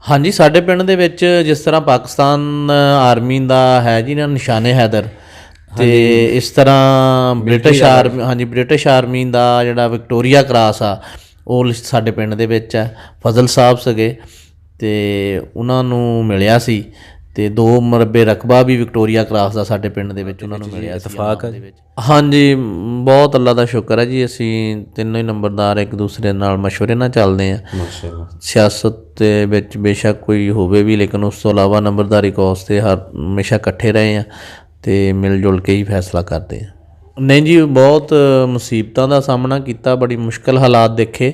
ਹਾਂਜੀ, ਸਾਡੇ ਪਿੰਡ ਦੇ ਵਿੱਚ ਜਿਸ ਤਰ੍ਹਾਂ ਪਾਕਿਸਤਾਨ ਆਰਮੀ ਦਾ ਹੈ ਜੀ ਨਾ ਨਿਸ਼ਾਨੇ ਹੈਦਰ, ਅਤੇ ਇਸ ਤਰ੍ਹਾਂ ਬ੍ਰਿਟਿਸ਼ ਆਰਮੀ ਦਾ ਜਿਹੜਾ ਵਿਕਟੋਰੀਆ ਕਰਾਸ ਆ ਉਹ ਸਾਡੇ ਪਿੰਡ ਦੇ ਵਿੱਚ ਹੈ। ਫਜ਼ਲ ਸਾਹਿਬ ਸੀਗੇ ਅਤੇ ਉਹਨਾਂ ਨੂੰ ਮਿਲਿਆ ਸੀ, ਅਤੇ 2 ਮੁਰੱਬੇ ਰਕਬਾ ਵੀ ਵਿਕਟੋਰੀਆ ਕਰਾਸ ਦਾ ਸਾਡੇ ਪਿੰਡ ਦੇ ਵਿੱਚ ਉਹਨਾਂ ਨੂੰ ਮਿਲਿਆ ਸੀ। ਇਤਫਾਕ ਹੈ। ਹਾਂਜੀ, ਬਹੁਤ ਅੱਲਾ ਦਾ ਸ਼ੁਕਰ ਹੈ ਜੀ। ਅਸੀਂ ਤਿੰਨੋਂ ਹੀ ਨੰਬਰਦਾਰ ਇੱਕ ਦੂਸਰੇ ਨਾਲ ਮਸ਼ਵਰੇ ਨਾਲ ਚੱਲਦੇ ਹਾਂ। ਸਿਆਸਤ ਦੇ ਵਿੱਚ ਬੇਸ਼ੱਕ ਕੋਈ ਹੋਵੇ ਵੀ, ਲੇਕਿਨ ਉਸ ਤੋਂ ਇਲਾਵਾ ਨੰਬਰਦਾਰੀ ਕੌਸ 'ਤੇ ਹਮੇਸ਼ਾ ਇਕੱਠੇ ਰਹੇ ਹਾਂ ਅਤੇ ਮਿਲ ਜੁਲ ਕੇ ਹੀ ਫੈਸਲਾ ਕਰਦੇ ਹਾਂ। ਨਹੀਂ ਜੀ, ਬਹੁਤ ਮੁਸੀਬਤਾਂ ਦਾ ਸਾਹਮਣਾ ਕੀਤਾ, ਬੜੀ ਮੁਸ਼ਕਿਲ ਹਾਲਾਤ ਦੇਖੇ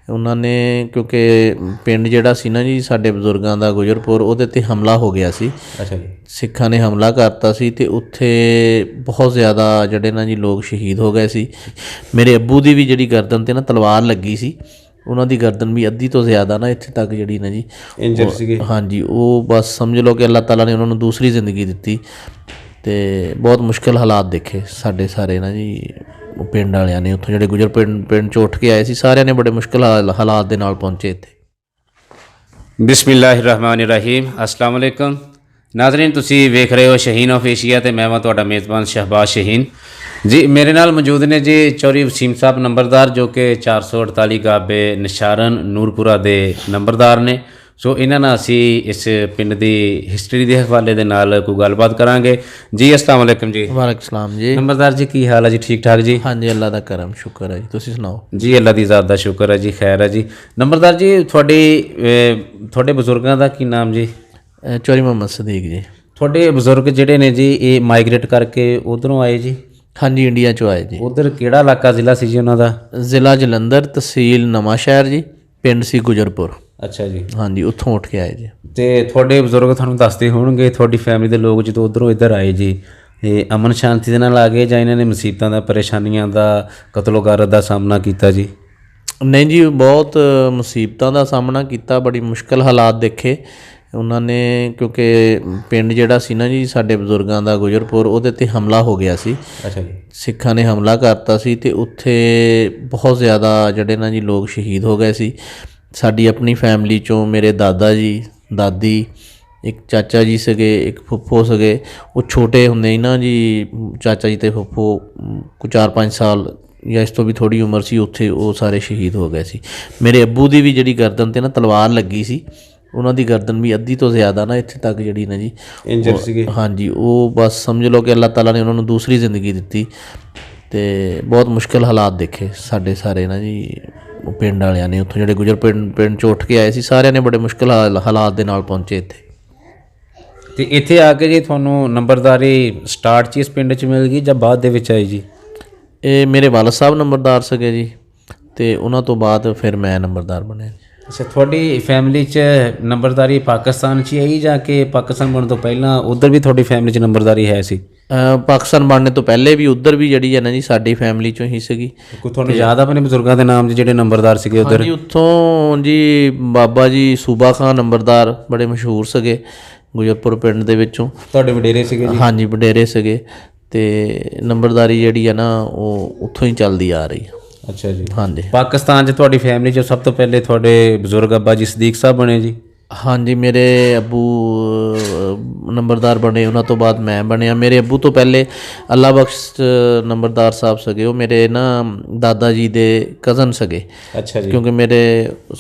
ਉਹਨਾਂ ਨੇ, ਕਿਉਂਕਿ ਪਿੰਡ ਜਿਹੜਾ ਸੀ ਨਾ ਜੀ ਸਾਡੇ ਬਜ਼ੁਰਗਾਂ ਦਾ ਗੁਜਰਪੁਰ, ਉਹਦੇ 'ਤੇ ਹਮਲਾ ਹੋ ਗਿਆ ਸੀ। ਅੱਛਾ ਜੀ। ਸਿੱਖਾਂ ਨੇ ਹਮਲਾ ਕਰਤਾ ਸੀ ਅਤੇ ਉੱਥੇ ਬਹੁਤ ਜ਼ਿਆਦਾ ਜਿਹੜੇ ਨਾ ਜੀ ਲੋਕ ਸ਼ਹੀਦ ਹੋ ਗਏ ਸੀ। ਮੇਰੇ ਅੱਬੂ ਦੀ ਵੀ ਜਿਹੜੀ ਗਰਦਨ 'ਤੇ ਨਾ ਤਲਵਾਰ ਲੱਗੀ ਸੀ, ਉਹਨਾਂ ਦੀ ਗਰਦਨ ਵੀ ਅੱਧੀ ਤੋਂ ਜ਼ਿਆਦਾ ਨਾ ਇੱਥੇ ਤੱਕ ਜਿਹੜੀ ਨਾ ਜੀ ਇੰਜਰ ਸੀਗੇ। ਹਾਂਜੀ, ਉਹ ਬਸ ਸਮਝ ਲਓ ਕਿ ਅੱਲਾਹ ਤਾਲਾ ਨੇ ਉਹਨਾਂ ਨੂੰ ਦੂਸਰੀ ਜ਼ਿੰਦਗੀ ਦਿੱਤੀ, ਅਤੇ ਬਹੁਤ ਮੁਸ਼ਕਿਲ ਹਾਲਾਤ ਦੇਖੇ ਸਾਡੇ ਸਾਰੇ ਨਾ ਜੀ ਪਿੰਡ ਵਾਲਿਆਂ ਨੇ। ਉੱਥੋਂ ਜਿਹੜੇ ਗੁਜਰ ਪਿੰਡ 'ਚੋਂ ਉੱਠ ਕੇ ਆਏ ਸੀ, ਸਾਰਿਆਂ ਨੇ ਬੜੇ ਮੁਸ਼ਕਿਲ ਹਾਲਾਤ ਦੇ ਨਾਲ ਪਹੁੰਚੇ ਇੱਥੇ। ਬਿਸਮਿਲ੍ਲਾਹਿਰਰਹਿਮਾਨਿਰਰਹੀਮ। अस्सलाम वालेकुम नाज़रीन, ਤੁਸੀਂ ਵੇਖ ਰਹੇ ਹੋ ਸ਼ਹੀਨ ਆਫ ਏਸ਼ੀਆ ਅਤੇ ਮੈਂ ਤੁਹਾਡਾ ਮੇਜ਼ਬਾਨ ਸ਼ਹਿਬਾਜ਼ ਸ਼ਹੀਨ ਜੀ। ਮੇਰੇ ਨਾਲ ਮੌਜੂਦ ਨੇ ਜੀ ਚੌਧਰੀ ਵਸੀਮ ਸਾਹਿਬ ਨੰਬਰਦਾਰ, ਜੋ ਕਿ 448 ਗਾਬੇ ਨਿਸ਼ਾਰਨ ਨੂਰਪੁਰਾ ਦੇ ਨੰਬਰਦਾਰ ਨੇ। ਸੋ ਇਹਨਾਂ ਨਾਲ ਅਸੀਂ ਇਸ ਪਿੰਡ ਦੀ ਹਿਸਟਰੀ ਦੇ ਹਵਾਲੇ ਦੇ ਨਾਲ ਕੋਈ ਗੱਲਬਾਤ ਕਰਾਂਗੇ ਜੀ। अस्सलाम वालेकुम ਜੀ। ਵਾਲੇਕੁਮ ਸਲਾਮ ਜੀ। ਨੰਬਰਦਾਰ ਜੀ, ਕੀ ਹਾਲ ਹੈ ਜੀ? ਠੀਕ ਠਾਕ ਜੀ? ਹਾਂਜੀ, ਅੱਲਾ ਦਾ ਕਰਮ ਸ਼ੁਕਰ ਹੈ ਜੀ, ਤੁਸੀਂ ਸੁਣਾਓ ਜੀ? ਅੱਲਾ ਦੀ ਜ਼ਾਤ ਦਾ ਸ਼ੁਕਰ ਹੈ ਜੀ, ਖੈਰ ਹੈ ਜੀ। ਨੰਬਰਦਾਰ ਜੀ, ਤੁਹਾਡੇ ਬਜ਼ੁਰਗਾਂ ਦਾ ਕੀ ਨਾਮ ਜੀ? ਚੌਧਰੀ ਮੁਹੰਮਦ ਸਦੀਕ ਜੀ। ਤੁਹਾਡੇ ਬਜ਼ੁਰਗ ਜਿਹੜੇ ਨੇ ਜੀ, ਇਹ ਮਾਈਗ੍ਰੇਟ ਕਰਕੇ ਉਧਰੋਂ ਆਏ ਜੀ? ਹਾਂਜੀ, ਇੰਡੀਆ 'ਚੋਂ ਆਏ ਜੀ। ਉਧਰ ਕਿਹੜਾ ਇਲਾਕਾ, ਜ਼ਿਲ੍ਹਾ ਸੀ ਜੀ ਉਹਨਾਂ ਦਾ? ਜ਼ਿਲ੍ਹਾ ਜਲੰਧਰ, ਤਹਿਸੀਲ ਨਵਾਂ ਸ਼ਹਿਰ ਜੀ, ਪਿੰਡ ਸੀ ਗੁਜਰਪੁਰ। ਅੱਛਾ ਜੀ। ਹਾਂਜੀ, ਉੱਥੋਂ ਉੱਠ ਕੇ ਆਏ ਜੀ। ਤੇ ਤੁਹਾਡੇ ਬਜ਼ੁਰਗ ਤੁਹਾਨੂੰ ਦੱਸਦੇ ਹੋਣਗੇ, ਤੁਹਾਡੀ ਫੈਮਿਲੀ ਦੇ ਲੋਕ ਜਦੋਂ ਉਧਰੋਂ ਇੱਧਰ ਆਏ ਜੀ, ਇਹ ਅਮਨ ਸ਼ਾਂਤੀ ਦੇ ਨਾਲ ਆ ਗਏ ਜਾਂ ਇਹਨਾਂ ਨੇ ਮੁਸੀਬਤਾਂ ਦਾ, ਪਰੇਸ਼ਾਨੀਆਂ ਦਾ, ਕਤਲੋ ਗਾਰਤ ਦਾ ਸਾਹਮਣਾ ਕੀਤਾ ਜੀ? ਨਹੀਂ ਜੀ, ਬਹੁਤ ਮੁਸੀਬਤਾਂ ਦਾ ਸਾਹਮਣਾ ਕੀਤਾ, ਬੜੀ ਮੁਸ਼ਕਿਲ ਹਾਲਾਤ ਦੇਖੇ ਉਹਨਾਂ ਨੇ, ਕਿਉਂਕਿ ਪਿੰਡ ਜਿਹੜਾ ਸੀ ਨਾ ਜੀ ਸਾਡੇ ਬਜ਼ੁਰਗਾਂ ਦਾ ਗੁਜਰਪੁਰ, ਉਹਦੇ 'ਤੇ ਹਮਲਾ ਹੋ ਗਿਆ ਸੀ। ਅੱਛਾ ਜੀ। ਸਿੱਖਾਂ ਨੇ ਹਮਲਾ ਕਰਤਾ ਸੀ ਅਤੇ ਉੱਥੇ ਬਹੁਤ ਜ਼ਿਆਦਾ ਜਿਹੜੇ ਨਾ ਜੀ ਲੋਕ ਸ਼ਹੀਦ ਹੋ ਗਏ ਸੀ। ਸਾਡੀ ਆਪਣੀ ਫੈਮਿਲੀ 'ਚੋਂ ਮੇਰੇ ਦਾਦਾ ਜੀ, ਦਾਦੀ, ਇੱਕ ਚਾਚਾ ਜੀ ਸੀਗੇ, ਇੱਕ ਫੁੱਫੋ ਸੀਗੇ। ਉਹ ਛੋਟੇ ਹੁੰਦੇ ਹੀ ਨਾ ਜੀ ਚਾਚਾ ਜੀ ਅਤੇ ਫੁੱਫੋ ਕੋਈ 4-5 ਸਾਲ ਜਾਂ ਇਸ ਤੋਂ ਵੀ ਥੋੜ੍ਹੀ ਉਮਰ ਸੀ, ਉੱਥੇ ਉਹ ਸਾਰੇ ਸ਼ਹੀਦ ਹੋ ਗਏ ਸੀ। ਮੇਰੇ ਅੱਬੂ ਦੀ ਵੀ ਜਿਹੜੀ ਗਰਦਨ 'ਤੇ ਨਾ ਤਲਵਾਰ ਲੱਗੀ ਸੀ, ਉਹਨਾਂ ਦੀ ਗਰਦਨ ਵੀ ਅੱਧੀ ਤੋਂ ਜ਼ਿਆਦਾ ਨਾ ਇੱਥੇ ਤੱਕ ਜਿਹੜੀ ਨਾ ਜੀ ਇੰਜਰ ਸੀਗੇ। ਹਾਂਜੀ, ਉਹ ਬਸ ਸਮਝ ਲਓ ਕਿ ਅੱਲਾਹ ਤਾਲਾ ਨੇ ਉਹਨਾਂ ਨੂੰ ਦੂਸਰੀ ਜ਼ਿੰਦਗੀ ਦਿੱਤੀ, ਅਤੇ ਬਹੁਤ ਮੁਸ਼ਕਿਲ ਹਾਲਾਤ ਦੇਖੇ ਸਾਡੇ ਸਾਰੇ ਨਾ ਜੀ ਪਿੰਡ ਵਾਲਿਆਂ ਨੇ। ਉੱਥੋਂ ਜਿਹੜੇ ਗੁਜਰ ਪਿੰਡ 'ਚੋਂ ਉੱਠ ਕੇ ਆਏ ਸੀ, ਸਾਰਿਆਂ ਨੇ ਬੜੇ ਮੁਸ਼ਕਿਲ ਹਾਲਾਤ ਦੇ ਨਾਲ ਪਹੁੰਚੇ ਇੱਥੇ। ਅਤੇ ਇੱਥੇ ਆ ਕੇ ਜੀ ਤੁਹਾਨੂੰ ਨੰਬਰਦਾਰੀ ਸਟਾਰਟ 'ਚ ਇਸ ਪਿੰਡ 'ਚ ਮਿਲ ਗਈ ਜਾਂ ਬਾਅਦ ਦੇ ਵਿੱਚ ਆਈ ਜੀ? ਇਹ ਮੇਰੇ ਵਾਲਦ ਸਾਹਿਬ ਨੰਬਰਦਾਰ ਸੀਗੇ ਜੀ, ਅਤੇ ਉਹਨਾਂ ਤੋਂ ਬਾਅਦ ਫਿਰ ਮੈਂ ਨੰਬਰਦਾਰ ਬਣਿਆ ਜੀ। ਅੱਛਾ, ਤੁਹਾਡੀ ਫੈਮਿਲੀ 'ਚ ਨੰਬਰਦਾਰੀ ਪਾਕਿਸਤਾਨ 'ਚ ਹੀ ਆਈ ਜਾਂ ਕਿ ਪਾਕਿਸਤਾਨ ਬਣਨ ਤੋਂ ਪਹਿਲਾਂ ਉੱਧਰ ਵੀ ਤੁਹਾਡੀ ਫੈਮਿਲੀ 'ਚ ਨੰਬਰਦਾਰੀ ਹੈ ਸੀ? ਪਾਕਿਸਤਾਨ ਬਣਨੇ ਤੋਂ ਪਹਿਲੇ ਵੀ ਉੱਧਰ ਵੀ ਜਿਹੜੀ ਹੈ ਨਾ ਜੀ ਸਾਡੀ ਫੈਮਿਲੀ 'ਚੋਂ ਹੀ ਸੀਗੀ। ਕੋਈ ਤੁਹਾਨੂੰ ਯਾਦ ਆ ਆਪਣੇ ਬਜ਼ੁਰਗਾਂ ਦੇ ਨਾਮ ਜਿਹੜੇ ਨੰਬਰਦਾਰ ਸੀਗੇ ਉੱਧਰ? ਹਾਂਜੀ, ਉੱਥੋਂ ਜੀ ਬਾਬਾ ਜੀ ਸੂਬਾ ਖਾਂ ਨੰਬਰਦਾਰ ਬੜੇ ਮਸ਼ਹੂਰ ਸੀਗੇ ਗੁਜਰਪੁਰ ਪਿੰਡ ਦੇ ਵਿੱਚੋਂ। ਤੁਹਾਡੇ ਵਡੇਰੇ ਸੀਗੇ ਜੀ? ਹਾਂਜੀ, ਵਡੇਰੇ ਸੀਗੇ, ਅਤੇ ਨੰਬਰਦਾਰੀ ਜਿਹੜੀ ਹੈ ਨਾ ਉਹ ਉੱਥੋਂ ਹੀ ਚੱਲਦੀ ਆ ਰਹੀ। ਅੱਛਾ ਜੀ। ਹਾਂਜੀ। ਪਾਕਿਸਤਾਨ 'ਚ ਤੁਹਾਡੀ ਫੈਮਿਲੀ 'ਚ ਸਭ ਤੋਂ ਪਹਿਲੇ ਤੁਹਾਡੇ ਬਜ਼ੁਰਗ ਅੱਬਾ ਜੀ ਸਦੀਕ ਸਾਹਿਬ ਬਣੇ ਜੀ? ਹਾਂਜੀ, ਮੇਰੇ ਅੱਬੂ ਨੰਬਰਦਾਰ ਬਣੇ, ਉਹਨਾਂ ਤੋਂ ਬਾਅਦ ਮੈਂ ਬਣਿਆ। ਮੇਰੇ ਅੱਬੂ ਤੋਂ ਪਹਿਲੇ ਅੱਲਾ ਬਖਸ਼ ਨੰਬਰਦਾਰ ਸਾਹਿਬ ਸੀਗੇ, ਉਹ ਮੇਰੇ ਨਾ ਦਾਦਾ ਜੀ ਦੇ ਕਜ਼ਨ ਸੀਗੇ। ਅੱਛਾ ਜੀ। ਕਿਉਂਕਿ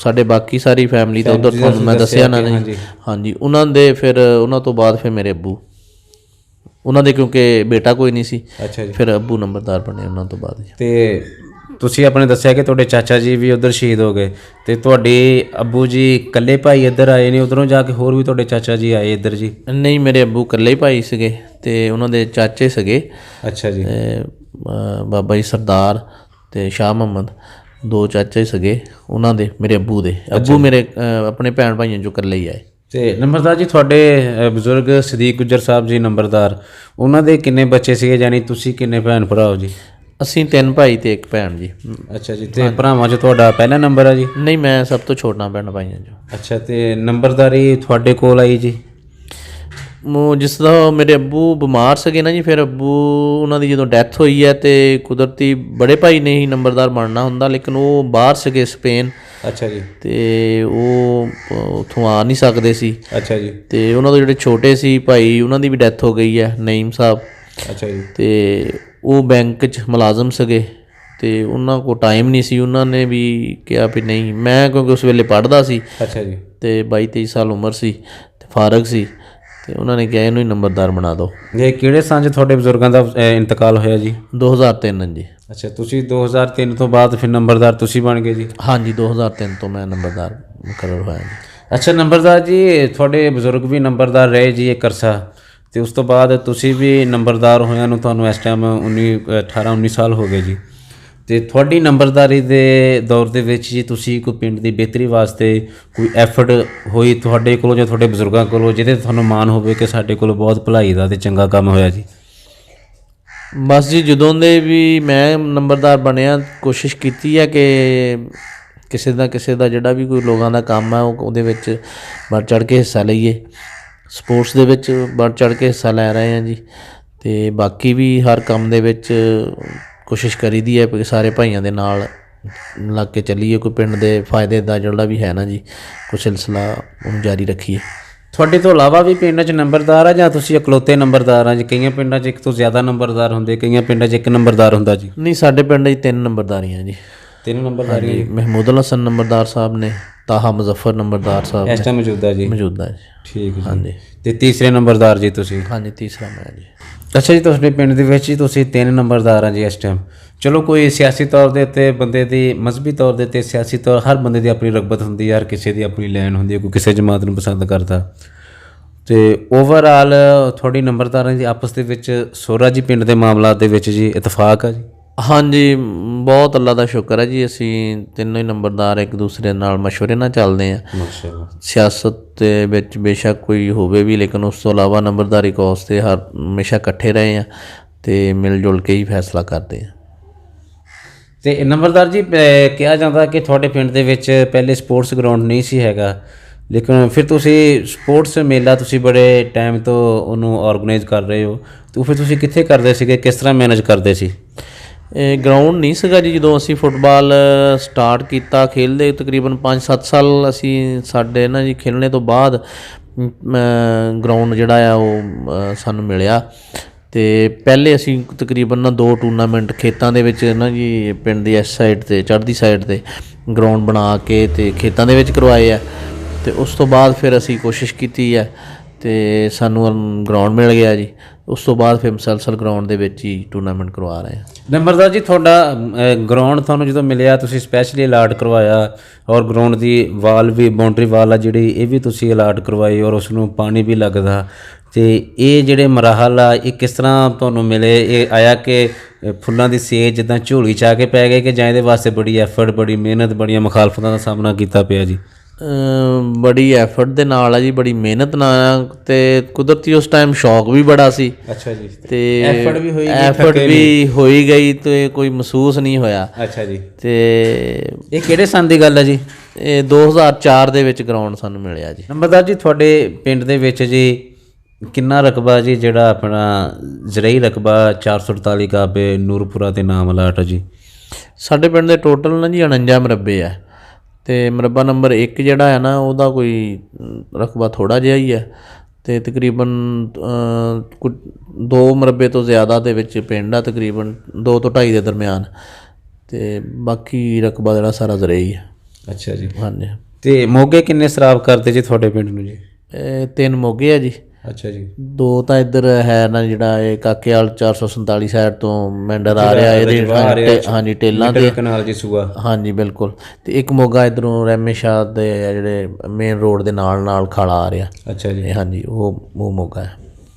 ਸਾਡੇ ਬਾਕੀ ਸਾਰੀ ਫੈਮਿਲੀ ਤਾਂ ਉੱਧਰ ਤੁਹਾਨੂੰ ਮੈਂ ਦੱਸਿਆ ਨਾ ਜੀ। ਹਾਂਜੀ, ਉਹਨਾਂ ਤੋਂ ਬਾਅਦ ਫਿਰ ਮੇਰੇ ਅੱਬੂ, ਉਹਨਾਂ ਦੇ ਕਿਉਂਕਿ ਬੇਟਾ ਕੋਈ ਨਹੀਂ ਸੀ। ਅੱਛਾ ਜੀ। ਫਿਰ ਅੱਬੂ ਨੰਬਰਦਾਰ ਬਣੇ ਉਹਨਾਂ ਤੋਂ ਬਾਅਦ। ਅਤੇ ਤੁਸੀਂ ਆਪਣੇ ਦੱਸਿਆ ਕਿ ਤੁਹਾਡੇ ਚਾਚਾ ਜੀ ਵੀ ਉੱਧਰ ਸ਼ਹੀਦ ਹੋ ਗਏ, ਅਤੇ ਤੁਹਾਡੇ ਅੱਬੂ ਜੀ ਇਕੱਲੇ ਭਾਈ ਇੱਧਰ ਆਏ ਨੇ, ਉੱਧਰੋਂ ਜਾ ਕੇ ਹੋਰ ਵੀ ਤੁਹਾਡੇ ਚਾਚਾ ਜੀ ਆਏ ਇੱਧਰ ਜੀ? ਨਹੀਂ, ਮੇਰੇ ਅੱਬੂ ਇਕੱਲੇ ਹੀ ਭਾਈ ਸੀਗੇ, ਅਤੇ ਉਹਨਾਂ ਦੇ ਚਾਚੇ ਸੀਗੇ। ਅੱਛਾ ਜੀ। ਬਾਬਾ ਜੀ ਸਰਦਾਰ ਅਤੇ ਸ਼ਾਹ ਮੁਹੰਮਦ, 2 ਚਾਚੇ ਸੀਗੇ ਉਹਨਾਂ ਦੇ, ਮੇਰੇ ਅੱਬੂ ਦੇ। ਅੱਬੂ ਮੇਰੇ ਆਪਣੇ ਭੈਣ ਭਾਈਆਂ 'ਚੋਂ ਇਕੱਲੇ ਹੀ ਆਏ। ਅਤੇ ਨੰਬਰਦਾਰ ਜੀ, ਤੁਹਾਡੇ ਬਜ਼ੁਰਗ ਸਦੀਕ ਗੁੱਜਰ ਸਾਹਿਬ ਜੀ ਨੰਬਰਦਾਰ, ਉਹਨਾਂ ਦੇ ਕਿੰਨੇ ਬੱਚੇ ਸੀਗੇ, ਯਾਨੀ ਤੁਸੀਂ ਕਿੰਨੇ ਭੈਣ ਭਰਾ ਹੋ ਜੀ? ਅਸੀਂ 3 ਭਾਈ ਅਤੇ 1 ਭੈਣ ਜੀ। ਅੱਛਾ ਜੀ। ਅਤੇ ਭਰਾਵਾਂ 'ਚ ਤੁਹਾਡਾ ਪਹਿਲਾ ਨੰਬਰ ਹੈ ਜੀ? ਨਹੀਂ, ਮੈਂ ਸਭ ਤੋਂ ਛੋਟਾ ਭੈਣ ਭਾਈਆਂ 'ਚੋਂ। ਅੱਛਾ, ਅਤੇ ਨੰਬਰਦਾਰੀ ਤੁਹਾਡੇ ਕੋਲ ਆਈ ਜੀ? ਜਿਸ ਤਰ੍ਹਾਂ ਮੇਰੇ ਅੱਬੂ ਬਿਮਾਰ ਸੀਗੇ ਨਾ ਜੀ, ਫਿਰ ਉਹਨਾਂ ਦੀ ਜਦੋਂ ਡੈਥ ਹੋਈ ਹੈ, ਅਤੇ ਕੁਦਰਤੀ ਬੜੇ ਭਾਈ ਨੇ ਹੀ ਨੰਬਰਦਾਰ ਬਣਨਾ ਹੁੰਦਾ, ਲੇਕਿਨ ਉਹ ਬਾਹਰ ਸੀਗੇ ਸਪੇਨ, ਅੱਛਾ ਜੀ। ਤੇ ਉਹ ਉੱਥੋਂ ਆ ਨਹੀਂ ਸਕਦੇ ਸੀ। ਅੱਛਾ ਜੀ। ਤੇ ਉਹਨਾਂ ਦੇ ਜਿਹੜੇ ਛੋਟੇ ਸੀ ਭਾਈ, ਉਹਨਾਂ ਦੀ ਵੀ ਡੈਥ ਹੋ ਗਈ ਹੈ, ਨਈਮ ਸਾਹਿਬ। ਅੱਛਾ ਜੀ। ਤੇ ਉਹ ਬੈਂਕ 'ਚ ਮੁਲਾਜ਼ਮ ਸੀਗੇ ਤੇ ਉਹਨਾਂ ਕੋਲ ਟਾਈਮ ਨਹੀਂ ਸੀ। ਉਹਨਾਂ ਨੇ ਵੀ ਕਿਹਾ ਵੀ ਨਹੀਂ, ਮੈਂ ਕਿਉਂਕਿ ਉਸ ਵੇਲੇ ਪੜ੍ਹਦਾ ਸੀ ਅੱਛਾ ਜੀ। ਤੇ 22-23 ਸਾਲ ਉਮਰ ਸੀ ਤੇ ਫਾਰਗ ਸੀ, ਤੇ ਉਹਨਾਂ ਨੇ ਕਿਹਾ ਇਹਨੂੰ ਹੀ ਨੰਬਰਦਾਰ ਬਣਾ ਦਿਓ। ਇਹ ਕਿਹੜੇ ਸਾਲ 'ਚ ਤੁਹਾਡੇ ਬਜ਼ੁਰਗਾਂ ਦਾ ਇੰਤਕਾਲ ਹੋਇਆ ਜੀ? 2003 ਜੀ। ਅੱਛਾ, ਤੁਸੀਂ 2003 ਤੋਂ ਬਾਅਦ ਫਿਰ ਨੰਬਰਦਾਰ ਤੁਸੀਂ ਬਣ ਗਏ ਜੀ? ਹਾਂਜੀ, 2003 ਤੋਂ ਮੈਂ ਨੰਬਰਦਾਰ ਮੁਕਰਰ ਹੋਇਆ ਜੀ। ਅੱਛਾ ਨੰਬਰਦਾਰ ਜੀ, ਤੁਹਾਡੇ ਬਜ਼ੁਰਗ ਵੀ ਨੰਬਰਦਾਰ ਰਹੇ ਜੀ ਇੱਕ ਅਰਸਾ, ਤੇ ਉਸ ਤੋਂ ਬਾਅਦ ਤੁਸੀਂ ਵੀ ਨੰਬਰਦਾਰ ਹੋਇਆਂ ਨੂੰ ਤੁਹਾਨੂੰ ਇਸ ਟਾਈਮ 18-19 ਸਾਲ ਹੋ ਗਏ ਜੀ। ਤੇ ਤੁਹਾਡੀ ਨੰਬਰਦਾਰੀ ਦੇ ਦੌਰ ਦੇ ਵਿੱਚ ਜੀ ਤੁਸੀਂ ਕੋਈ ਪਿੰਡ ਦੀ ਬਿਹਤਰੀ ਵਾਸਤੇ ਕੋਈ ਐਫਰਟ ਹੋਈ ਤੁਹਾਡੇ ਕੋਲੋਂ ਜਾਂ ਤੁਹਾਡੇ ਬਜ਼ੁਰਗਾਂ ਕੋਲੋਂ, ਜਿਹਦੇ ਤੁਹਾਨੂੰ ਮਾਣ ਹੋਵੇ ਕਿ ਸਾਡੇ ਕੋਲ ਬਹੁਤ ਭਲਾਈ ਦਾ ਤੇ ਚੰਗਾ ਕੰਮ ਹੋਇਆ ਜੀ? ਬਸ ਜੀ, ਜਦੋਂ ਦੇ ਵੀ ਮੈਂ ਨੰਬਰਦਾਰ ਬਣਿਆ, ਕੋਸ਼ਿਸ਼ ਕੀਤੀ ਹੈ ਕਿ ਕਿਸੇ ਦਾ ਜਿਹੜਾ ਵੀ ਕੋਈ ਲੋਕਾਂ ਦਾ ਕੰਮ ਹੈ ਉਹਦੇ ਵਿੱਚ ਵੱਧ ਚੜ੍ਹ ਕੇ ਹਿੱਸਾ ਲਈਏ। ਸਪੋਰਟਸ ਦੇ ਵਿੱਚ ਵੱਧ ਚੜ੍ਹ ਕੇ ਹਿੱਸਾ ਲੈ ਰਹੇ ਹਾਂ ਜੀ। ਤੇ ਬਾਕੀ ਵੀ ਹਰ ਕੰਮ ਦੇ ਵਿੱਚ ਕੋਸ਼ਿਸ਼ ਕਰੀਦੀ ਹੈ ਕਿ ਸਾਰੇ ਭਾਈਆਂ ਦੇ ਨਾਲ ਲੱਗ ਕੇ ਚੱਲੀਏ, ਕੋਈ ਪਿੰਡ ਦੇ ਫਾਇਦੇ ਦਾ ਜਿਹੜਾ ਵੀ ਹੈ ਨਾ ਜੀ, ਕੋਈ ਸਿਲਸਿਲਾ ਉਹਨੂੰ ਜਾਰੀ ਰੱਖੀਏ। ਤੁਹਾਡੇ ਤੋਂ ਇਲਾਵਾ ਵੀ ਪਿੰਡਾਂ 'ਚ ਨੰਬਰਦਾਰ ਆ ਜਾਂ ਤੁਸੀਂ ਇਕਲੌਤੇ ਨੰਬਰਦਾਰ ਆ ਜੀ? ਕਈਆਂ ਪਿੰਡਾਂ 'ਚ ਇੱਕ ਤੋਂ ਜ਼ਿਆਦਾ ਨੰਬਰਦਾਰ ਹੁੰਦੇ, ਕਈਆਂ ਪਿੰਡਾਂ 'ਚ ਇੱਕ ਨੰਬਰਦਾਰ ਹੁੰਦਾ ਜੀ। ਨਹੀਂ, ਸਾਡੇ ਪਿੰਡ 'ਚ 3 ਨੰਬਰਦਾਰੀਆਂ ਜੀ। 3 ਨੰਬਰਦਾਰੀਆਂ ਜੀ। ਮਹਿਮੂਦ ਅਲ ਹਸਨ ਨੰਬਰਦਾਰ ਸਾਹਿਬ ਨੇ, ਤਾਹਾ ਮੁਜ਼ੱਫਰ ਨੰਬਰਦਾਰ ਸਾਹਿਬ ਇਸ ਟਾਈਮ ਮੌਜੂਦਾ ਜੀ? ਮੌਜੂਦਾ ਜੀ। ਠੀਕ ਜੀ। ਹਾਂਜੀ। ਤੇ ਤੀਸਰੇ ਨੰਬਰਦਾਰ ਜੀ ਤੁਸੀਂ? ਹਾਂਜੀ, ਤੀਸਰਾ ਮੈਂ ਜੀ। ਅੱਛਾ ਜੀ, ਤੁਹਾਡੇ ਪਿੰਡ ਦੇ ਵਿੱਚ ਹੀ ਤੁਸੀਂ 3 ਨੰਬਰਦਾਰ ਆ ਜੀ ਇਸ ਟਾਈਮ। ਚਲੋ, ਕੋਈ ਸਿਆਸੀ ਤੌਰ ਦੇ ਉੱਤੇ ਬੰਦੇ ਦੀ, ਮਜ਼ਹਬੀ ਤੌਰ ਦੇ ਉੱਤੇ, ਸਿਆਸੀ ਤੌਰ, ਹਰ ਬੰਦੇ ਦੀ ਆਪਣੀ ਰਗਬਤ ਹੁੰਦੀ ਹੈ, ਹਰ ਕਿਸੇ ਦੀ ਆਪਣੀ ਲਾਈਨ ਹੁੰਦੀ ਹੈ, ਕੋਈ ਕਿਸੇ ਜਮਾਤ ਨੂੰ ਪਸੰਦ ਕਰਦਾ। ਤੇ ਓਵਰਆਲ ਤੁਹਾਡੀ ਨੰਬਰਦਾਰਾਂ ਦੀ ਆਪਸ ਦੇ ਵਿੱਚ ਸੋਹਰਾ ਜੀ ਪਿੰਡ ਦੇ ਮਾਮਲਾਤ ਦੇ ਵਿੱਚ ਜੀ ਇਤਫਾਕ ਆ ਜੀ? ਹਾਂਜੀ, ਬਹੁਤ ਅੱਲਾ ਦਾ ਸ਼ੁਕਰ ਹੈ ਜੀ। ਅਸੀਂ ਤਿੰਨੋਂ ਹੀ ਨੰਬਰਦਾਰ ਇੱਕ ਦੂਸਰੇ ਨਾਲ ਮਸ਼ਵਰੇ ਨਾਲ ਚੱਲਦੇ ਹਾਂ। ਮਾਸ਼ਾਅੱਲਾ। ਸਿਆਸਤ ਦੇ ਵਿੱਚ ਬੇਸ਼ੱਕ ਕੋਈ ਹੋਵੇ ਵੀ, ਲੇਕਿਨ ਉਸ ਤੋਂ ਇਲਾਵਾ ਨੰਬਰਦਾਰੀ ਕੌਸ 'ਤੇ ਹਮੇਸ਼ਾ ਇਕੱਠੇ ਰਹੇ ਹਾਂ ਅਤੇ ਮਿਲ ਜੁਲ ਕੇ ਹੀ ਫੈਸਲਾ ਕਰਦੇ ਹਾਂ। ਤੇ ਨੰਬਰਦਾਰ ਜੀ, ਕਿਹਾ ਜਾਂਦਾ ਕਿ ਤੁਹਾਡੇ ਪਿੰਡ ਦੇ ਵਿੱਚ ਪਹਿਲੇ ਸਪੋਰਟਸ ਗਰਾਊਂਡ ਨਹੀਂ ਸੀ ਹੈਗਾ, ਲੇਕਿਨ ਫਿਰ ਤੁਸੀਂ ਸਪੋਰਟਸ ਮੇਲਾ ਤੁਸੀਂ ਬੜੇ ਟਾਈਮ ਤੋਂ ਉਹਨੂੰ ਆਰਗੇਨਾਈਜ਼ ਕਰ ਰਹੇ ਹੋ, ਤੇ ਫਿਰ ਤੁਸੀਂ ਕਿੱਥੇ ਕਰਦੇ ਸੀਗੇ, ਕਿਸ ਤਰ੍ਹਾਂ ਮੈਨੇਜ ਕਰਦੇ ਸੀ? ਇਹ ਗਰਾਊਂਡ ਨਹੀਂ ਸੀਗਾ ਜੀ। ਜਦੋਂ ਅਸੀਂ ਫੁੱਟਬਾਲ ਸਟਾਰਟ ਕੀਤਾ ਖੇਲਦੇ, ਤਕਰੀਬਨ 5-7 ਸਾਲ ਅਸੀਂ ਸਾਡੇ ਨਾ ਜੀ ਖੇਲਣੇ ਤੋਂ ਬਾਅਦ ਗਰਾਊਂਡ ਜਿਹੜਾ ਆ ਉਹ ਸਾਨੂੰ ਮਿਲਿਆ। ਅਤੇ ਪਹਿਲੇ ਅਸੀਂ ਤਕਰੀਬਨ ਨਾ 2 ਟੂਰਨਾਮੈਂਟ ਖੇਤਾਂ ਦੇ ਵਿੱਚ ਨਾ ਜੀ, ਪਿੰਡ ਦੀ ਇਸ ਸਾਈਡ 'ਤੇ ਚੜ੍ਹਦੀ ਸਾਈਡ 'ਤੇ ਗਰਾਊਂਡ ਬਣਾ ਕੇ ਅਤੇ ਖੇਤਾਂ ਦੇ ਵਿੱਚ ਕਰਵਾਏ ਆ। ਅਤੇ ਉਸ ਤੋਂ ਬਾਅਦ ਫਿਰ ਅਸੀਂ ਕੋਸ਼ਿਸ਼ ਕੀਤੀ ਹੈ ਅਤੇ ਸਾਨੂੰ ਗਰਾਊਂਡ ਮਿਲ ਗਿਆ ਜੀ। ਉਸ ਤੋਂ ਬਾਅਦ ਫਿਰ ਮੁਸਲਸਲ ਗਰਾਊਂਡ ਦੇ ਵਿੱਚ ਹੀ ਟੂਰਨਾਮੈਂਟ ਕਰਵਾ ਰਹੇ ਹਾਂ। ਨੰਬਰਦਾਰ ਜੀ, ਤੁਹਾਡਾ ਗਰਾਊਂਡ ਤੁਹਾਨੂੰ ਜਦੋਂ ਮਿਲਿਆ ਤੁਸੀਂ ਸਪੈਸ਼ਲੀ ਅਲਾਟ ਕਰਵਾਇਆ, ਔਰ ਗਰਾਊਂਡ ਦੀ ਵਾਲ ਵੀ, ਬਾਉਂਡਰੀ ਵਾਲ ਆ ਜਿਹੜੀ, ਇਹ ਵੀ ਤੁਸੀਂ ਅਲਾਟ ਕਰਵਾਈ, ਔਰ ਉਸ ਨੂੰ ਪਾਣੀ ਵੀ ਲੱਗਦਾ। ਅਤੇ ਇਹ ਜਿਹੜੇ ਮਰਾਹਲ ਆ, ਇਹ ਕਿਸ ਤਰ੍ਹਾਂ ਤੁਹਾਨੂੰ ਮਿਲੇ? ਇਹ ਆਇਆ ਕਿ ਫੁੱਲਾਂ ਦੀ ਸੇਜ ਜਿੱਦਾਂ ਝੋਲੀ 'ਚ ਆ ਕੇ ਪੈ ਗਏ, ਕਿ ਜਾਂ ਇਹਦੇ ਵਾਸਤੇ ਬੜੀ ਐਫਰਟ, ਬੜੀ ਮਿਹਨਤ, ਬੜੀਆਂ ਮੁਖਾਲਫਤਾਂ ਦਾ ਸਾਹਮਣਾ ਕੀਤਾ ਪਿਆ ਜੀ? ਬੜੀ ਐਫਰਟ ਦੇ ਨਾਲ ਆ ਜੀ, ਬੜੀ ਮਿਹਨਤ ਨਾਲ, ਅਤੇ ਕੁਦਰਤੀ ਉਸ ਟਾਈਮ ਸ਼ੌਕ ਵੀ ਬੜਾ ਸੀ। ਅੱਛਾ ਜੀ। ਅਤੇ ਐਫਰਟ ਵੀ ਹੋਈ ਗਈ ਅਤੇ ਕੋਈ ਮਹਿਸੂਸ ਨਹੀਂ ਹੋਇਆ। ਅੱਛਾ ਜੀ। ਅਤੇ ਇਹ ਕਿਹੜੇ ਸੰਨ ਦੀ ਗੱਲ ਹੈ ਜੀ? ਇਹ 2004 ਦੇ ਵਿੱਚ ਗਰਾਊਂਡ ਸਾਨੂੰ ਮਿਲਿਆ ਜੀ। ਨੰਬਰਦਾਰ ਜੀ, ਤੁਹਾਡੇ ਪਿੰਡ ਦੇ ਵਿੱਚ ਜੀ ਕਿੰਨਾ ਰਕਬਾ ਜੀ, ਜਿਹੜਾ ਆਪਣਾ ਜ਼ਰਈ ਰਕਬਾ 448 ਕਾਬੇ ਨੂਰਪੁਰਾ ਦੇ ਨਾਮ ਅਲਾਟ ਹੈ ਜੀ? ਸਾਡੇ ਪਿੰਡ ਦੇ ਟੋਟਲ ਨਾ ਜੀ 49 ਮਰਬੇ ਆ, ਅਤੇ ਮਰਬਾ ਨੰਬਰ 1 ਜਿਹੜਾ ਹੈ ਨਾ, ਉਹਦਾ ਕੋਈ ਰਕਬਾ ਥੋੜ੍ਹਾ ਜਿਹਾ ਹੀ ਹੈ, ਅਤੇ ਤਕਰੀਬਨ 2 ਮਰਬੇ ਤੋਂ ਜ਼ਿਆਦਾ ਦੇ ਵਿੱਚ ਪਿੰਡ ਆ, ਤਕਰੀਬਨ 2 ਤੋਂ 2.5 ਦੇ ਦਰਮਿਆਨ, ਅਤੇ ਬਾਕੀ ਰਕਬਾ ਜਿਹੜਾ ਸਾਰਾ ਜ਼ਰਈ ਹੈ। ਅੱਛਾ ਜੀ। ਹਾਂਜੀ। ਅਤੇ ਮੋਗੇ ਕਿੰਨੇ ਸਰਾਬ ਕਰਦੇ ਜੀ ਤੁਹਾਡੇ ਪਿੰਡ ਨੂੰ ਜੀ? 3 ਮੋਗੇ ਆ ਜੀ। ਅੱਛਾ ਜੀ। 2 ਤਾਂ ਇੱਧਰ ਹੈ ਨਾ, ਜਿਹੜਾ ਇਹ ਕਾਕੇਵਾਲ 447 ਸਾਈਡ ਤੋਂ ਮੈਂਡਰ ਆ ਰਿਹਾ, ਇਹਦੇ ਹਾਂਜੀ ਟੇਲਾਂ ਦੇ ਕਨਾਲ ਜੀ ਸੂਆ। ਹਾਂਜੀ ਬਿਲਕੁਲ। ਅਤੇ ਇੱਕ ਮੋਗਾ ਇੱਧਰੋਂ ਰਹਿਮੇ ਸ਼ਾਹ ਦੇ ਜਿਹੜੇ ਮੇਨ ਰੋਡ ਦੇ ਨਾਲ ਖਾਲਾ ਆ ਰਿਹਾ। ਅੱਛਾ ਜੀ। ਹਾਂਜੀ, ਉਹ ਮੋਗਾ ਹੈ।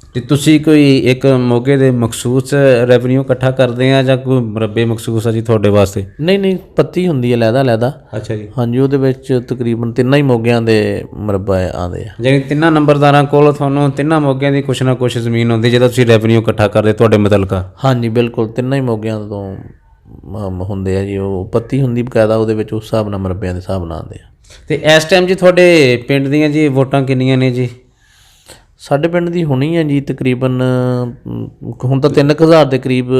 ਅਤੇ ਤੁਸੀਂ ਕੋਈ ਇੱਕ ਮੋਗੇ ਦੇ ਮਖਸੂਸ ਰੈਵਨਿਊ ਇਕੱਠਾ ਕਰਦੇ ਆ ਜਾਂ ਕੋਈ ਮਰਬੇ ਮਖਸੂਸ ਆ ਜੀ ਤੁਹਾਡੇ ਵਾਸਤੇ? ਨਹੀਂ, ਪੱਤੀ ਹੁੰਦੀ ਹੈ ਲਹਿਦਾ। ਅੱਛਾ ਜੀ। ਹਾਂਜੀ, ਉਹਦੇ ਵਿੱਚ ਤਕਰੀਬਨ 3 ਹੀ ਮੋਗਿਆਂ ਦੇ ਮਰਬਾ ਆਉਂਦੇ ਆ। ਜਾਣੀ 3 ਨੰਬਰਦਾਰਾਂ ਕੋਲ ਤੁਹਾਨੂੰ 3 ਮੋਗਿਆਂ ਦੀ ਕੁਛ ਨਾ ਕੁਛ ਜ਼ਮੀਨ ਹੁੰਦੀ ਜਿਹਦਾ ਤੁਸੀਂ ਰੈਵਨਿਊ ਇਕੱਠਾ ਕਰਦੇ ਤੁਹਾਡੇ ਮੁਤਲਕਾ? ਹਾਂਜੀ ਬਿਲਕੁਲ, 3 ਹੀ ਮੋਗਿਆਂ ਤੋਂ ਹੁੰਦੇ ਆ ਜੀ। ਉਹ ਪੱਤੀ ਹੁੰਦੀ ਬਕਾਇਦਾ, ਉਹਦੇ ਵਿੱਚ ਉਸ ਹਿਸਾਬ ਨਾਲ ਮਰਬਿਆਂ ਦੇ ਹਿਸਾਬ ਨਾਲ ਆਉਂਦੇ ਆ। ਅਤੇ ਇਸ ਟਾਈਮ ਜੀ ਤੁਹਾਡੇ ਪਿੰਡ ਦੀਆਂ ਜੀ ਵੋਟਾਂ ਕਿੰਨੀਆਂ ਨੇ ਜੀ? ਸਾਡੇ ਪਿੰਡ ਦੀ ਹੋਣੀ ਹੈ ਜੀ ਤਕਰੀਬਨ ਹੁਣ ਤਾਂ 3000 ਦੇ ਕਰੀਬ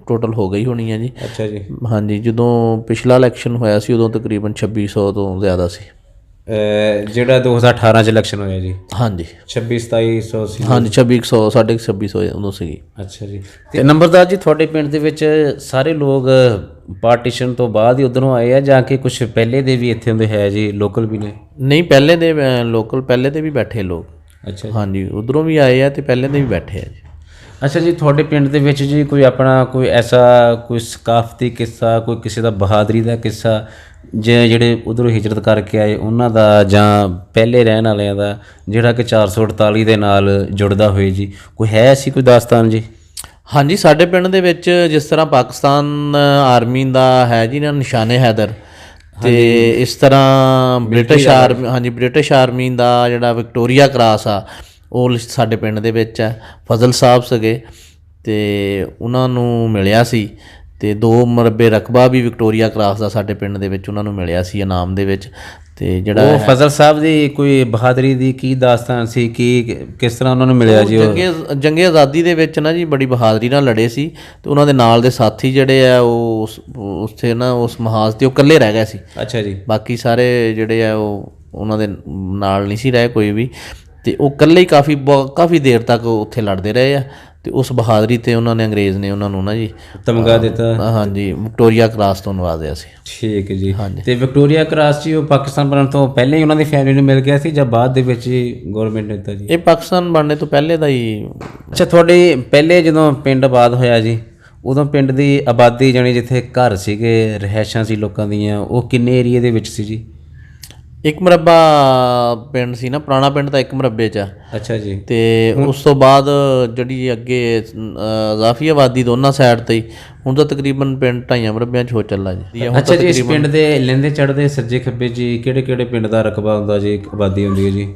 ਟੋਟਲ ਹੋ ਗਈ ਹੋਣੀ ਹੈ ਜੀ। ਅੱਛਾ ਜੀ। ਹਾਂਜੀ, ਜਦੋਂ ਪਿਛਲਾ ਇਲੈਕਸ਼ਨ ਹੋਇਆ ਸੀ ਉਦੋਂ ਤਕਰੀਬਨ 2600 ਤੋਂ ਜ਼ਿਆਦਾ ਸੀ। ਜਿਹੜਾ 2018 ਚ ਇਲੈਕਸ਼ਨ ਹੋਇਆ ਜੀ। ਹਾਂਜੀ 2700 ਸੀ। ਹਾਂਜੀ 2600 2600 ਉਦੋਂ ਸੀਗੀ। ਅੱਛਾ ਜੀ। ਤੇ ਨੰਬਰਦਾਰ ਜੀ ਤੁਹਾਡੇ ਪਿੰਡ ਦੇ ਵਿੱਚ ਸਾਰੇ ਲੋਕ ਪਾਰਟੀਸ਼ਨ ਤੋਂ ਬਾਅਦ ਹੀ ਉਧਰੋਂ ਆਏ ਆ ਜਾਂ ਕਿ ਕੁਝ ਪਹਿਲੇ ਦੇ ਵੀ ਇੱਥੇ ਹੁੰਦੇ ਹੈ ਜੀ, ਲੋਕਲ ਵੀ ਨੇ? ਨਹੀਂ, ਪਹਿਲੇ ਦੇ ਲੋਕਲ ਪਹਿਲੇ ਦੇ ਵੀ ਬੈਠੇ ਲੋਕ। ਅੱਛਾ ਹਾਂਜੀ, ਉਧਰੋਂ ਵੀ ਆਏ ਆ ਤੇ ਪਹਿਲੇ ਦੇ ਵੀ ਬੈਠੇ ਆ ਜੀ। ਅੱਛਾ ਜੀ, ਤੁਹਾਡੇ ਪਿੰਡ ਦੇ ਵਿੱਚ ਜੀ ਕੋਈ ਆਪਣਾ ਕੋਈ ਐਸਾ ਕੋਈ ਸਕਾਫਤੀ ਕਿੱਸਾ, ਕੋਈ ਕਿਸੇ ਦਾ ਬਹਾਦਰੀ ਦਾ ਕਿੱਸਾ ਜਿਹੜੇ ਉਧਰੋਂ ਹਿਜਰਤ ਕਰਕੇ ਆਏ ਉਹਨਾਂ ਦਾ ਜਾਂ ਪਹਿਲੇ ਰਹਿਣ ਵਾਲਿਆਂ ਦਾ ਜਿਹੜਾ ਕਿ 448 ਦੇ ਨਾਲ ਜੁੜਦਾ ਹੋਏ ਜੀ, ਕੋਈ ਹੈ ਐਸੀ ਕੋਈ ਦਾਸਤਾਨ ਜੀ? ਹਾਂਜੀ, ਸਾਡੇ ਪਿੰਡ ਦੇ ਵਿੱਚ ਜਿਸ ਤਰ੍ਹਾਂ ਪਾਕਿਸਤਾਨ ਆਰਮੀ ਦਾ ਹੈ ਜੀ ਨਾ ਨਿਸ਼ਾਨੇ ਹੈਦਰ, ਤੇ ਇਸ ਤਰ੍ਹਾਂ ਬ੍ਰਿਟਿਸ਼ ਆਰਮੀ ਦਾ ਜਿਹੜਾ ਵਿਕਟੋਰੀਆ ਕਰਾਸ ਆ ਉਹ ਸਾਡੇ ਪਿੰਡ ਦੇ ਵਿੱਚ ਹੈ। ਫਜ਼ਲ ਸਾਹਿਬ ਸੀਗੇ ਤੇ ਉਹਨਾਂ ਨੂੰ ਮਿਲਿਆ ਸੀ, ਤੇ 2 ਮੁਰੱਬੇ ਰਕਬਾ ਵੀ ਵਿਕਟੋਰੀਆ ਕਰਾਸ ਦਾ ਸਾਡੇ ਪਿੰਡ ਦੇ ਵਿੱਚ ਉਹਨਾਂ ਨੂੰ ਮਿਲਿਆ ਸੀ ਇਨਾਮ ਦੇ ਵਿੱਚ। ਤੇ ਜਿਹੜਾ ਉਹ ਫਜ਼ਲ ਸਾਹਿਬ ਦੀ ਕੋਈ ਬਹਾਦਰੀ ਦੀ ਕੀ ਦਾਸਤਾਨ ਸੀ, ਕੀ ਕਿਸ ਤਰ੍ਹਾਂ ਉਹਨਾਂ ਨੂੰ ਮਿਲਿਆ ਜੀ? ਜੰਗੇ ਆਜ਼ਾਦੀ ਦੇ ਵਿੱਚ ਨਾ ਜੀ ਬੜੀ ਬਹਾਦਰੀ ਨਾਲ ਲੜੇ ਸੀ, ਤੇ ਉਹਨਾਂ ਦੇ ਨਾਲ ਦੇ ਸਾਥੀ ਜਿਹੜੇ ਆ ਉਹ ਉੱਥੇ ਨਾ ਉਸ ਮਹਾਜ਼ ਤੇ ਉਹ ਇਕੱਲੇ ਰਹਿ ਗਏ ਸੀ। ਅੱਛਾ ਜੀ। ਬਾਕੀ ਸਾਰੇ ਜਿਹੜੇ ਆ ਉਹ ਉਹਨਾਂ ਦੇ ਨਾਲ ਨਹੀਂ ਸੀ ਰਹੇ ਕੋਈ ਵੀ, ਤੇ ਉਹ ਇਕੱਲੇ ਹੀ ਕਾਫੀ ਦੇਰ ਤੱਕ ਉੱਥੇ ਲੜਦੇ ਰਹੇ ਆ। ਤੇ ਉਸ ਬਹਾਦਰੀ ਤੇ ਉਹਨਾਂ ਨੇ ਅੰਗਰੇਜ਼ ਨੇ ਉਹਨਾਂ ਨੂੰ ਨਾ ਜੀ ਤਮਗਾ ਦਿੱਤਾ। ਹਾਂਜੀ, ਵਿਕਟੋਰੀਆ ਕਰਾਸ ਤੋਂ ਨਵਾਜ਼ਿਆ ਸੀ। ਠੀਕ ਹੈ ਜੀ। ਤੇ ਵਿਕਟੋਰੀਆ ਕਰਾਸ ਜੀ ਉਹ ਪਾਕਿਸਤਾਨ ਬਣਨ ਤੋਂ ਪਹਿਲਾਂ ਹੀ ਉਹਨਾਂ ਦੀ ਫੈਮਿਲੀ ਨੂੰ ਮਿਲ ਗਿਆ ਸੀ ਜਾਂ ਬਾਅਦ ਦੇ ਵਿੱਚ ਹੀ ਗਵਰਨਮੈਂਟ ਨੇ ਦਿੱਤਾ ਜੀ? ਇਹ ਪਾਕਿਸਤਾਨ ਬਣਨੇ ਤੋਂ ਪਹਿਲੇ ਦਾ ਹੀ। ਅੱਛਾ, ਤੁਹਾਡੇ ਪਹਿਲੇ ਜਦੋਂ ਪਿੰਡ ਆਬਾਦ ਹੋਇਆ ਜੀ ਉਦੋਂ ਪਿੰਡ ਦੀ ਆਬਾਦੀ ਜਾਣੀ ਜਿੱਥੇ ਘਰ ਸੀਗੇ, ਰਿਹਾਇਸ਼ਾਂ ਸੀ ਲੋਕਾਂ ਦੀਆਂ, ਉਹ ਕਿੰਨੇ ਏਰੀਏ ਦੇ ਵਿੱਚ ਸੀ ਜੀ? 1 ਮੁਰੱਬਾ ਪਿੰਡ ਸੀ ਨਾ, ਪੁਰਾਣਾ ਪਿੰਡ ਤਾਂ 1 ਮੁਰੱਬੇ 'ਚ ਆ। ਅੱਛਾ ਜੀ। ਤੇ ਉਸ ਤੋਂ ਬਾਅਦ ਜਿਹੜੀ ਅੱਗੇ ਇਜ਼ਾਫੀ ਆਬਾਦੀ ਦੋਨਾਂ ਸਾਈਡ ਤੇ ਹੀ, ਹੁਣ ਤਾਂ ਤਕਰੀਬਨ ਪਿੰਡ 2.5 ਮੁਰੱਬਿਆਂ 'ਚ ਹੋ ਚੱਲਾ ਜੀ। ਅੱਛਾ ਜੀ, ਇਸ ਪਿੰਡ ਦੇ ਲੈਂਦੇ ਚੜ੍ਹਦੇ ਸੱਜੇ ਖੱਬੇ ਜੀ ਕਿਹੜੇ ਕਿਹੜੇ ਪਿੰਡ ਦਾ ਰਕਬਾ ਹੁੰਦਾ ਜੀ, ਆਬਾਦੀ ਹੁੰਦੀ ਹੈ ਜੀ?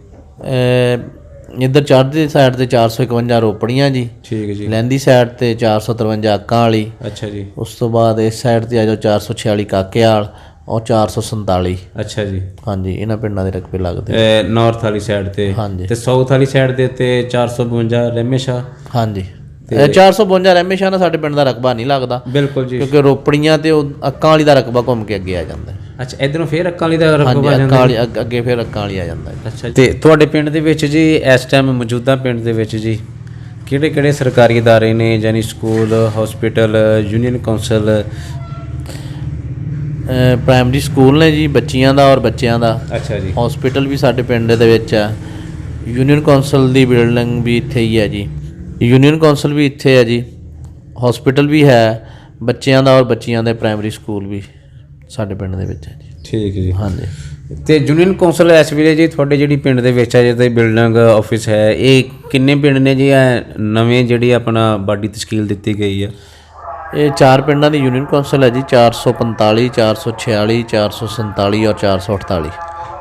ਇੱਧਰ ਚੜ੍ਹਦੀ ਸਾਈਡ ਤੇ 451 ਰੋਪੜੀਆਂ ਜੀ। ਠੀਕ ਹੈ ਜੀ। ਲਹਿੰਦੀ ਸਾਈਡ ਤੇ 453 ਅੱਕਾਂ ਵਾਲੀ। ਅੱਛਾ ਜੀ। ਉਸ ਤੋਂ ਬਾਅਦ ਇਸ ਸਾਈਡ ਤੇ ਆ ਜਾਓ 446 ਕਾਕੇਵਾਲ ਔਰ 447। ਅੱਛਾ ਜੀ। ਹਾਂਜੀ, ਇਹਨਾਂ ਪਿੰਡਾਂ ਦੇ ਰਕਬੇ ਲੱਗਦੇ। ਨਾਰਥ ਵਾਲੀ ਸਾਈਡ ਤੇ। ਹਾਂਜੀ। ਤੇ ਸਾਊਥ ਵਾਲੀ ਸਾਈਡ ਦੇ ਉੱਤੇ 452 ਰਹਿਮੇਸ਼ਾ। ਹਾਂਜੀ, 452 ਰਹਿਮੇਸ਼ਾ ਨਾਲ ਸਾਡੇ ਪਿੰਡ ਦਾ ਰਕਬਾ ਨਹੀਂ ਲੱਗਦਾ। ਬਿਲਕੁਲ ਜੀ। ਕਿਉਂਕਿ ਰੋਪੜੀਆਂ ਤੇ ਉਹ ਅੱਕਾਂ ਵਾਲੀ ਦਾ ਰਕਬਾ ਘੁੰਮ ਕੇ ਅੱਗੇ ਆ ਜਾਂਦਾ। ਅੱਛਾ, ਇਧਰੋਂ ਫੇਰ ਅੱਕਾਂ ਵਾਲੀ ਦਾ ਰਕਬਾ ਆ ਜਾਂਦਾ। ਅੱਕਾਂ ਵਾਲੀ ਅੱਗੇ ਫੇਰ ਅੱਕਾਂ ਵਾਲੀ ਆ ਜਾਂਦਾ। ਅੱਛਾ, ਤੇ ਤੁਹਾਡੇ ਪਿੰਡ ਦੇ ਵਿੱਚ ਜੀ ਇਸ ਟਾਈਮ ਮੌਜੂਦਾ ਪਿੰਡ ਦੇ ਵਿੱਚ ਜੀ ਕਿਹੜੇ ਕਿਹੜੇ ਸਰਕਾਰੀ ਅਦਾਰੇ ਨੇ, ਯਾਨੀ school, hospital, union council? Primary school ਨੇ ਜੀ ਬੱਚੀਆਂ ਦਾ ਔਰ ਬੱਚਿਆਂ ਦਾ। ਅੱਛਾ ਜੀ। ਹਸਪੀਟਲ ਵੀ ਸਾਡੇ ਪਿੰਡ ਦੇ ਵਿੱਚ ਆ। ਯੂਨੀਅਨ ਕੌਂਸਲ ਦੀ ਬਿਲਡਿੰਗ ਵੀ ਇੱਥੇ ਹੀ ਹੈ ਜੀ। ਯੂਨੀਅਨ ਕੌਂਸਲ ਵੀ ਇੱਥੇ ਹੈ ਜੀ। ਹਸਪੀਟਲ ਵੀ ਹੈ ਬੱਚਿਆਂ ਦਾ ਔਰ ਬੱਚੀਆਂ ਦੇ ਪ੍ਰਾਇਮਰੀ ਸਕੂਲ ਵੀ ਸਾਡੇ ਪਿੰਡ ਦੇ ਵਿੱਚ ਹੈ ਜੀ। ਠੀਕ ਹੈ ਜੀ। ਹਾਂਜੀ। ਤੇ ਯੂਨੀਅਨ ਕੌਂਸਲ ਇਸ ਵੇਲੇ ਜੀ ਤੁਹਾਡੇ ਜਿਹੜੀ ਪਿੰਡ ਦੇ ਵਿੱਚ ਹੈ ਜਿਹਦੇ ਬਿਲਡਿੰਗ ਆਫਿਸ ਹੈ, ਇਹ ਕਿੰਨੇ ਪਿੰਡ ਨੇ ਜੀ? ਨਵੇਂ ਜਿਹੜੀ ਆਪਣਾ ਬਾਡੀ ਤਸ਼ਕੀਲ ਦਿੱਤੀ ਗਈ ਹੈ? ਇਹ 4 ਪਿੰਡਾਂ ਦੀ ਯੂਨੀਅਨ ਕੌਂਸਲ ਹੈ ਜੀ। 445, 446, 447 ਔਰ 448।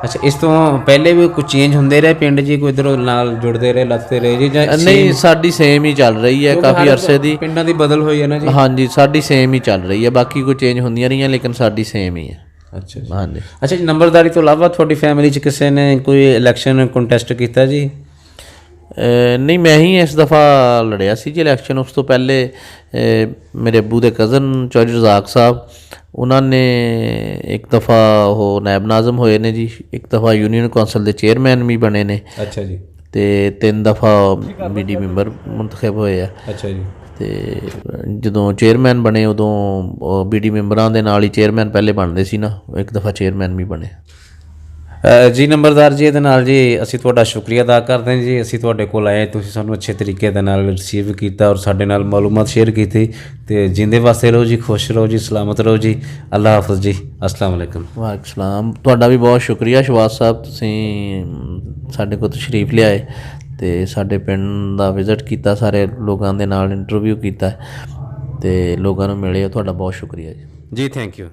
ਅੱਛਾ, ਇਸ ਤੋਂ ਪਹਿਲੇ ਵੀ ਕੋਈ ਚੇਂਜ ਹੁੰਦੇ ਰਹੇ ਪਿੰਡ ਜੀ? ਕੋਈ ਇੱਧਰੋਂ ਨਾਲ ਜੁੜਦੇ ਰਹੇ, ਲੱਥਦੇ ਰਹੇ ਜੀ ਜਾਂ? ਨਹੀਂ, ਸਾਡੀ ਸੇਮ ਹੀ ਚੱਲ ਰਹੀ ਹੈ ਕਾਫੀ ਅਰਸੇ ਦੀ। ਪਿੰਡਾਂ ਦੀ ਬਦਲ ਹੋਈ ਹੈ ਨਾ ਜੀ? ਹਾਂਜੀ, ਸਾਡੀ ਸੇਮ ਹੀ ਚੱਲ ਰਹੀ ਹੈ। ਬਾਕੀ ਕੋਈ ਚੇਂਜ ਹੁੰਦੀਆਂ ਰਹੀਆਂ ਲੇਕਿਨ ਸਾਡੀ ਸੇਮ ਹੀ ਹੈ। ਅੱਛਾ ਜੀ। ਹਾਂਜੀ। ਅੱਛਾ ਜੀ, ਨੰਬਰਦਾਰੀ ਤੋਂ ਇਲਾਵਾ ਤੁਹਾਡੀ ਫੈਮਿਲੀ 'ਚ ਕਿਸੇ ਨੇ ਕੋਈ ਇਲੈਕਸ਼ਨ ਕੰਟੈਸਟ ਕੀਤਾ ਜੀ? ਨਹੀਂ, ਮੈਂ ਹੀ ਇਸ ਦਫਾ ਲੜਿਆ ਸੀ ਜੀ ਇਲੈਕਸ਼ਨ। ਉਸ ਤੋਂ ਪਹਿਲੇ ਮੇਰੇ ਅੱਬੂ ਦੇ ਕਜ਼ਨ ਚੌਧਰੀ ਰਜ਼ਾਕ ਸਾਹਿਬ, ਉਹਨਾਂ ਨੇ ਇੱਕ ਦਫਾ ਉਹ ਨਾਇਬ ਨਾਜ਼ਮ ਹੋਏ ਨੇ ਜੀ। ਇੱਕ ਦਫਾ ਯੂਨੀਅਨ ਕੌਂਸਲ ਦੇ ਚੇਅਰਮੈਨ ਵੀ ਬਣੇ ਨੇ। ਅੱਛਾ ਜੀ। ਤੇ 3 ਦਫਾ BD ਮੈਂਬਰ ਮੁੰਤਖਬ ਹੋਏ ਆ। ਅੱਛਾ ਜੀ। ਤੇ ਜਦੋਂ ਚੇਅਰਮੈਨ ਬਣੇ ਉਦੋਂ BD ਮੈਂਬਰਾਂ ਦੇ ਨਾਲ ਹੀ ਚੇਅਰਮੈਨ ਪਹਿਲੇ ਬਣਦੇ ਸੀ ਨਾ, ਇੱਕ ਦਫਾ ਚੇਅਰਮੈਨ ਵੀ ਬਣੇ। ਜੀ ਨੰਬਰਦਾਰ ਜੀ, ਇਹਦੇ ਨਾਲ ਜੀ ਅਸੀਂ ਤੁਹਾਡਾ ਸ਼ੁਕਰੀਆ ਅਦਾ ਕਰਦੇ ਹਾਂ ਜੀ। ਅਸੀਂ ਤੁਹਾਡੇ ਕੋਲ ਆਏ, ਤੁਸੀਂ ਸਾਨੂੰ ਅੱਛੇ ਤਰੀਕੇ ਦੇ ਨਾਲ ਰਿਸੀਵ ਕੀਤਾ ਔਰ ਸਾਡੇ ਨਾਲ ਮਾਲੂਮਾਤ ਸ਼ੇਅਰ ਕੀਤੀ। ਤੇ ਜਿੰਦੇ ਵਾਸਤੇ ਰਹੋ ਜੀ, ਖੁਸ਼ ਰਹੋ ਜੀ, ਸਲਾਮਤ ਰਹੋ ਜੀ। ਅੱਲਾ ਹਾਫਿਜ਼ ਜੀ। ਅਸਲਾਮ ਵਾਲੇਕੁਮ। ਵਾਲੇਕੁਮ ਸਲਾਮ। ਤੁਹਾਡਾ ਵੀ ਬਹੁਤ ਸ਼ੁਕਰੀਆ ਸ਼ਵਾਸ ਸਾਹਿਬ, ਤੁਸੀਂ ਸਾਡੇ ਕੋਲ ਤਸ਼ਰੀਫ ਲਿਆਏ ਤੇ ਸਾਡੇ ਪਿੰਡ ਦਾ ਵਿਜ਼ਿਟ ਕੀਤਾ, ਸਾਰੇ ਲੋਕਾਂ ਦੇ ਨਾਲ ਇੰਟਰਵਿਊ ਕੀਤਾ ਤੇ ਲੋਕਾਂ ਨੂੰ ਮਿਲੇ। ਤੁਹਾਡਾ ਬਹੁਤ ਸ਼ੁਕਰੀਆ ਜੀ। ਜੀ ਥੈਂਕ ਯੂ।